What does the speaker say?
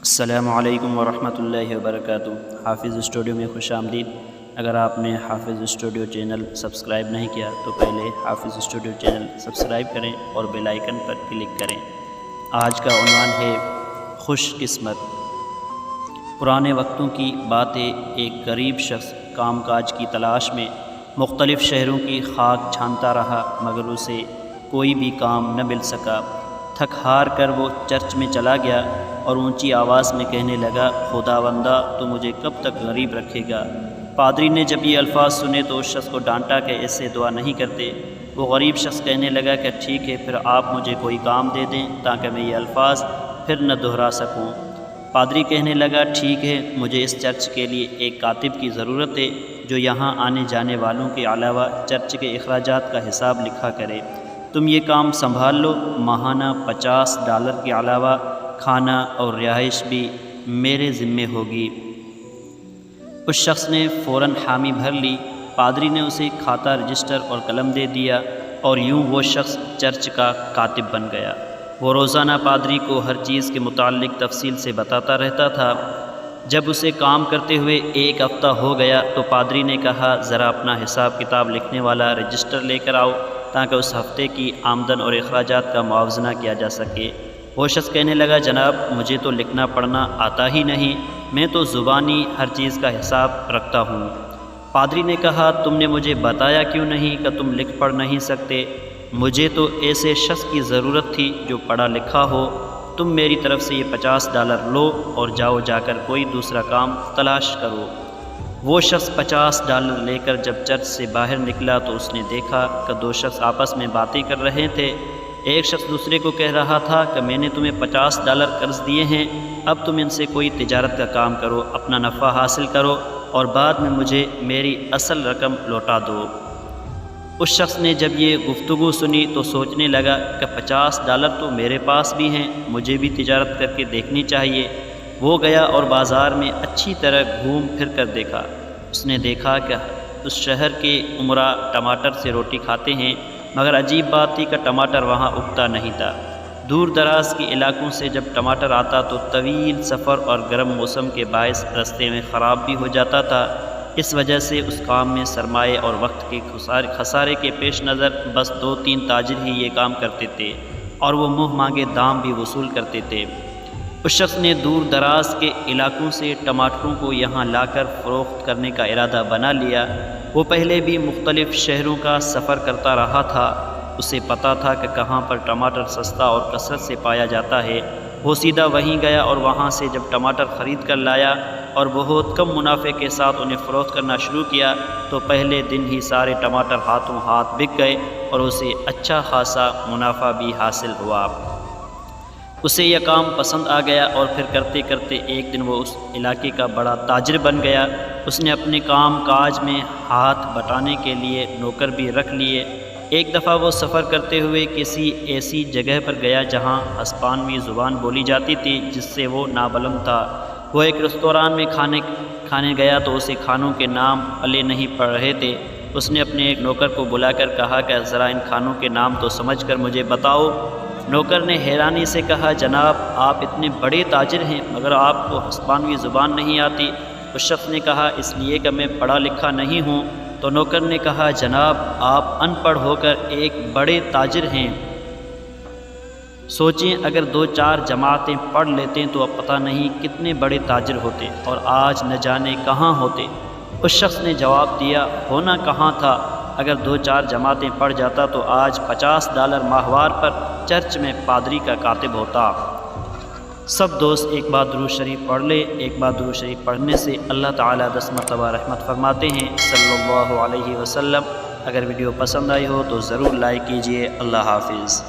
السلام علیکم ورحمۃ اللہ وبرکاتہ۔ حافظ اسٹوڈیو میں خوش آمدید۔ اگر آپ نے حافظ اسٹوڈیو چینل سبسکرائب نہیں کیا تو پہلے حافظ اسٹوڈیو چینل سبسکرائب کریں اور بیل آئیکن پر کلک کریں۔ آج کا عنوان ہے خوش قسمت۔ پرانے وقتوں کی باتیں۔ ایک غریب شخص کام کاج کی تلاش میں مختلف شہروں کی خاک چھانتا رہا مگر اسے کوئی بھی کام نہ مل سکا۔ تھک ہار کر وہ چرچ میں چلا گیا اور اونچی آواز میں کہنے لگا، خداوندہ تو مجھے کب تک غریب رکھے گا؟ پادری نے جب یہ الفاظ سنے تو اس شخص کو ڈانٹا کہ ایسے دعا نہیں کرتے۔ وہ غریب شخص کہنے لگا کہ ٹھیک ہے، پھر آپ مجھے کوئی کام دے دیں تاکہ میں یہ الفاظ پھر نہ دہرا سکوں۔ پادری کہنے لگا، ٹھیک ہے، مجھے اس چرچ کے لیے ایک کاتب کی ضرورت ہے جو یہاں آنے جانے والوں کے علاوہ چرچ کے اخراجات کا حساب لکھا کرے۔ تم یہ کام سنبھال لو، ماہانہ $50 کے علاوہ کھانا اور رہائش بھی میرے ذمے ہوگی۔ اس شخص نے فوراً حامی بھر لی۔ پادری نے اسے کھاتہ، رجسٹر اور قلم دے دیا اور یوں وہ شخص چرچ کا کاتب بن گیا۔ وہ روزانہ پادری کو ہر چیز کے متعلق تفصیل سے بتاتا رہتا تھا۔ جب اسے کام کرتے ہوئے ایک ہفتہ ہو گیا تو پادری نے کہا، ذرا اپنا حساب کتاب لکھنے والا رجسٹر لے کر آؤ تاکہ اس ہفتے کی آمدن اور اخراجات کا موازنہ کیا جا سکے۔ وہ شخص کہنے لگا، جناب مجھے تو لکھنا پڑھنا آتا ہی نہیں، میں تو زبانی ہر چیز کا حساب رکھتا ہوں۔ پادری نے کہا، تم نے مجھے بتایا کیوں نہیں کہ تم لکھ پڑھ نہیں سکتے؟ مجھے تو ایسے شخص کی ضرورت تھی جو پڑھا لکھا ہو۔ تم میری طرف سے یہ $50 لو اور جاؤ، جا کر کوئی دوسرا کام تلاش کرو۔ وہ شخص $50 لے کر جب چرچ سے باہر نکلا تو اس نے دیکھا کہ دو شخص آپس میں باتیں کر رہے تھے۔ ایک شخص دوسرے کو کہہ رہا تھا کہ میں نے تمہیں $50 قرض دیے ہیں، اب تم ان سے کوئی تجارت کا کام کرو، اپنا نفع حاصل کرو اور بعد میں مجھے میری اصل رقم لوٹا دو۔ اس شخص نے جب یہ گفتگو سنی تو سوچنے لگا کہ $50 تو میرے پاس بھی ہیں، مجھے بھی تجارت کر کے دیکھنی چاہیے۔ وہ گیا اور بازار میں اچھی طرح گھوم پھر کر دیکھا۔ اس نے دیکھا کہ اس شہر کے امراء ٹماٹر سے روٹی کھاتے ہیں، مگر عجیب بات تھی کہ ٹماٹر وہاں اگتا نہیں تھا۔ دور دراز کے علاقوں سے جب ٹماٹر آتا تو طویل سفر اور گرم موسم کے باعث رستے میں خراب بھی ہو جاتا تھا۔ اس وجہ سے اس کام میں سرمایے اور وقت کے خسارے کے پیش نظر بس 2-3 تاجر ہی یہ کام کرتے تھے اور وہ منہ مانگے دام بھی وصول کرتے تھے۔ اس شخص نے دور دراز کے علاقوں سے ٹماٹروں کو یہاں لا کر فروخت کرنے کا ارادہ بنا لیا۔ وہ پہلے بھی مختلف شہروں کا سفر کرتا رہا تھا، اسے پتہ تھا کہ کہاں پر ٹماٹر سستا اور کثرت سے پایا جاتا ہے۔ وہ سیدھا وہیں گیا اور وہاں سے جب ٹماٹر خرید کر لایا اور بہت کم منافع کے ساتھ انہیں فروخت کرنا شروع کیا تو پہلے دن ہی سارے ٹماٹر ہاتھوں ہاتھ بک گئے اور اسے اچھا خاصا منافع بھی حاصل ہوا۔ اسے یہ کام پسند آ گیا اور پھر کرتے کرتے ایک دن وہ اس علاقے کا بڑا تاجر بن گیا۔ اس نے اپنے کام کاج میں ہاتھ بٹانے کے لیے نوکر بھی رکھ لیے۔ ایک دفعہ وہ سفر کرتے ہوئے کسی ایسی جگہ پر گیا جہاں ہسپانوی زبان بولی جاتی تھی جس سے وہ نابلد تھا۔ وہ ایک ریستوران میں کھانے گیا تو اسے کھانوں کے نام پلے نہیں پڑ رہے تھے۔ اس نے اپنے ایک نوکر کو بلا کر کہا کہ ذرا ان کھانوں کے نام تو سمجھ کر مجھے بتاؤ۔ نوکر نے حیرانی سے کہا، جناب آپ اتنے بڑے تاجر ہیں مگر آپ کو ہسپانوی زبان نہیں آتی۔ اس شخص نے کہا، اس لیے کہ میں پڑھا لکھا نہیں ہوں۔ تو نوکر نے کہا، جناب آپ ان پڑھ ہو کر ایک بڑے تاجر ہیں، سوچیں اگر 2-4 جماعتیں پڑھ لیتے تو اب پتہ نہیں کتنے بڑے تاجر ہوتے اور آج نہ جانے کہاں ہوتے۔ اس شخص نے جواب دیا، ہونا کہاں تھا، اگر 2-4 جماعتیں پڑھ جاتا تو آج $50 ماہوار پر چرچ میں پادری کا کاتب ہوتا۔ سب دوست ایک بار درود شریف پڑھ لے۔ ایک بار درود شریف پڑھنے سے اللہ تعالیٰ 10 مرتبہ رحمت فرماتے ہیں صلی اللہ علیہ وسلم۔ اگر ویڈیو پسند آئی ہو تو ضرور لائک کیجیے۔ اللہ حافظ۔